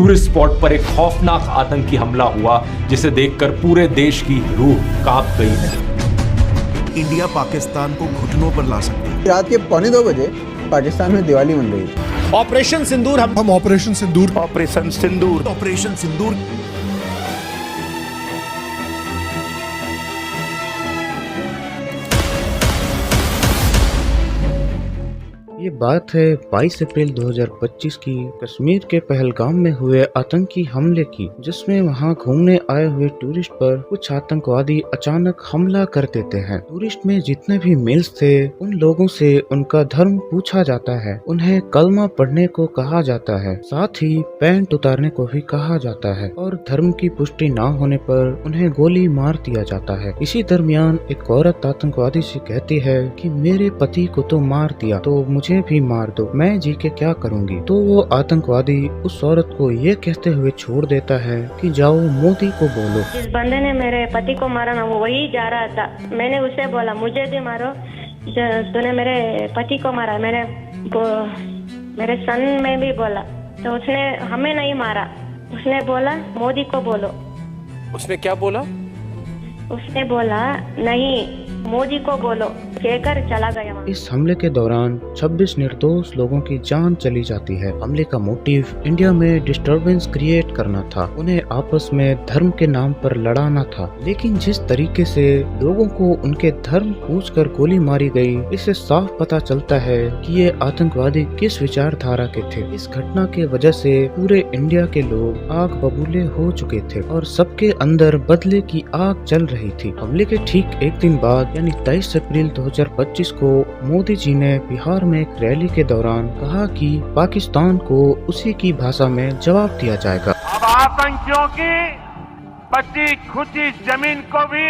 Tourist spot पर एक खौफनाक आतंकी हमला हुआ जिसे देखकर पूरे देश की रूह कांप गई है। इंडिया पाकिस्तान को घुटनों पर ला सकता है। रात के 2:45 बजे पाकिस्तान में दिवाली मन रही थी। ऑपरेशन सिंदूर हम ऑपरेशन सिंदूर ऑपरेशन सिंदूर ये बात है 22 अप्रैल 2025 की कश्मीर के पहलगाम में हुए आतंकी हमले की, जिसमें वहां घूमने आए हुए टूरिस्ट पर कुछ आतंकवादी अचानक हमला कर देते हैं। टूरिस्ट में जितने भी मेल्स थे उन लोगों से उनका धर्म पूछा जाता है, उन्हें कलमा पढ़ने को कहा जाता है, साथ ही पैंट उतारने को भी कहा जाता है और धर्म की पुष्टि न होने पर उन्हें गोली मार दिया जाता है। इसी दरमियान एक औरत आतंकवादी से कहती है कि मेरे पति को तो मार दिया तो मुझे भी मार दो, मैं जी के क्या करूंगी। तो वो आतंकवादी उस औरत को ये कहते हुए छोड़ देता है कि जाओ मोदी को बोलो। जिस बंदे ने मेरे पति को मारा ना वो वही जा रहा था। मैंने उसे बोला मुझे भी मारो, तूने मेरे पति को मारा। मेरे सन में भी बोला तो उसने हमें नहीं मारा, उसने बोला मोदी को बोलो। उसने क्या बोला? उसने बोला नहीं मोदी को बोलो कहकर चला गया। इस हमले के दौरान 26 निर्दोष लोगों की जान चली जाती है। हमले का मोटिव इंडिया में डिस्टरबेंस क्रिएट करना था, उन्हें आपस में धर्म के नाम पर लड़ाना था। लेकिन जिस तरीके से लोगों को उनके धर्म पूछकर गोली मारी गई, इससे साफ पता चलता है कि ये आतंकवादी किस विचारधारा के थे। इस घटना के वजह से पूरे इंडिया के लोग आग बबूले हो चुके थे और सबके अंदर बदले की आग जल रही थी। हमले के ठीक एक दिन बाद यानी 23 अप्रैल 2025 को मोदी जी ने बिहार में एक रैली के दौरान कहा कि पाकिस्तान को उसी की भाषा में जवाब दिया जाएगा। अब आतंकियों की बची खुची जमीन को भी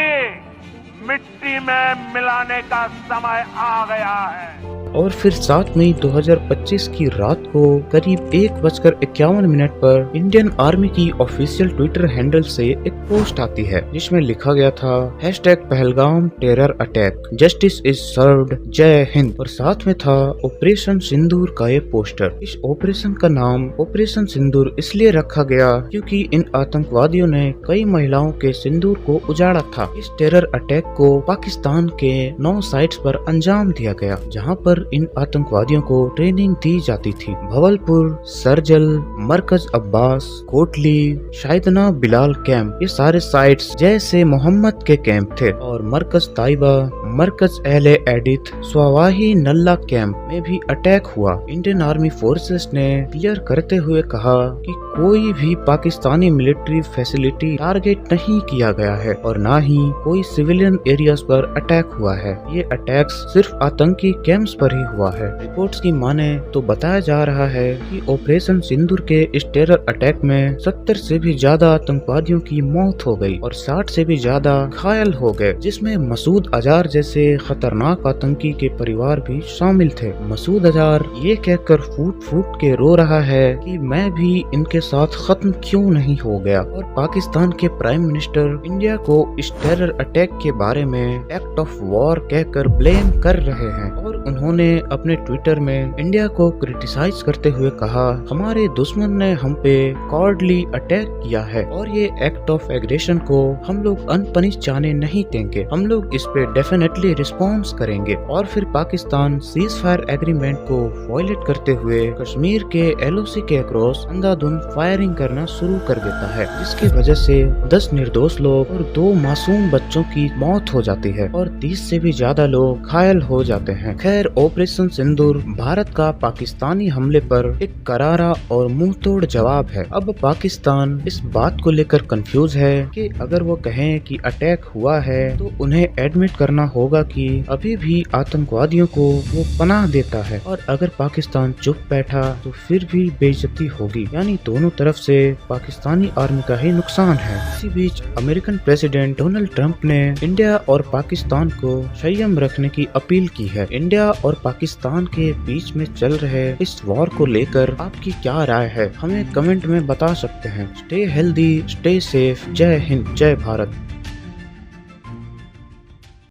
मिट्टी में मिलाने का समय आ गया है। और फिर 7 मई 2025 की रात को करीब 1:51 पर इंडियन आर्मी की ऑफिशियल ट्विटर हैंडल से एक पोस्ट आती है जिसमें लिखा गया था #Pahalgam terror attack, justice is served, जय हिंद। और साथ में था ऑपरेशन सिंदूर का ये पोस्टर। इस ऑपरेशन का नाम ऑपरेशन सिंदूर इसलिए रखा गया क्योंकि इन आतंकवादियों ने कई महिलाओं के सिंदूर को उजाड़ा था। इस टेरर अटैक को पाकिस्तान के 9 साइट्स पर अंजाम दिया गया, जहाँ पर इन आतंकवादियों को ट्रेनिंग दी जाती थी। भवलपुर, सरजल, मरकज अब्बास, कोटली, शायदना बिलाल कैंप, ये सारे साइट्स जैसे मोहम्मद के कैंप थे। और मरकज ताइबा, मरकज अहले एडिथ, स्वावाही नल्ला कैंप में भी अटैक हुआ। इंडियन आर्मी फोर्सेस ने क्लियर करते हुए कहा कि कोई भी पाकिस्तानी मिलिट्री फैसिलिटी टारगेट नहीं किया गया है और न ही कोई सिविलियन एरियाज पर अटैक हुआ है। ये अटैक्स सिर्फ आतंकी कैंप्स पर ही हुआ है। रिपोर्ट्स की माने तो बताया जा रहा है कि ऑपरेशन सिंदूर के इस टेरर अटैक में 70 से भी ज्यादा आतंकवादियों की मौत हो गई और 60 से भी ज्यादा घायल हो गए, जिसमें मसूद अजहर जैसे खतरनाक आतंकी के परिवार भी शामिल थे। मसूद अजहर ये कहकर फूट फूट के रो रहा है कि मैं भी इनके साथ खत्म क्यों नहीं हो गया। और पाकिस्तान के प्राइम मिनिस्टर इंडिया को इस टेरर अटैक के बारे में एक्ट ऑफ वॉर कहकर ब्लेम कर रहे हैं और उन्होंने अपने ट्विटर में इंडिया को क्रिटिसाइज करते हुए कहा, हमारे दुश्मन ने हम पे कॉर्डली अटैक किया है और ये एक्ट ऑफ एग्रेशन को हम लोग अनपनिश जाने नहीं देंगे, हम लोग इस पे डेफिनेटली रिस्पॉन्स करेंगे। और फिर पाकिस्तान सीज फायर एग्रीमेंट को वायलेट करते हुए कश्मीर के LOC के अक्रॉस अंधाधुंध फायरिंग करना शुरू कर देता है, जिसकी वजह से 10 निर्दोष लोग और 2 मासूम बच्चों की मौत हो जाती है और 30 से भी ज्यादा लोग घायल हो जाते हैं। खैर, ऑपरेशन सिंदूर भारत का पाकिस्तानी हमले पर एक करारा और मुंह तोड़ जवाब है। अब पाकिस्तान इस बात को लेकर कंफ्यूज है कि अगर वो कहें कि अटैक हुआ है तो उन्हें एडमिट करना होगा कि अभी भी आतंकवादियों को वो पनाह देता है, और अगर पाकिस्तान चुप बैठा तो फिर भी बेइज्जती होगी। यानी दोनों तरफ से पाकिस्तानी आर्मी का ही नुकसान है। इसी बीच अमेरिकन प्रेसिडेंट डोनाल्ड ट्रंप ने इंडिया और पाकिस्तान को संयम रखने की अपील की है। इंडिया और पाकिस्तान के बीच में चल रहे इस वॉर को लेकर आपकी क्या राय है, हमें कमेंट में बता सकते हैं। स्टे हेल्दी, स्टे सेफ, जय हिंद, जय भारत।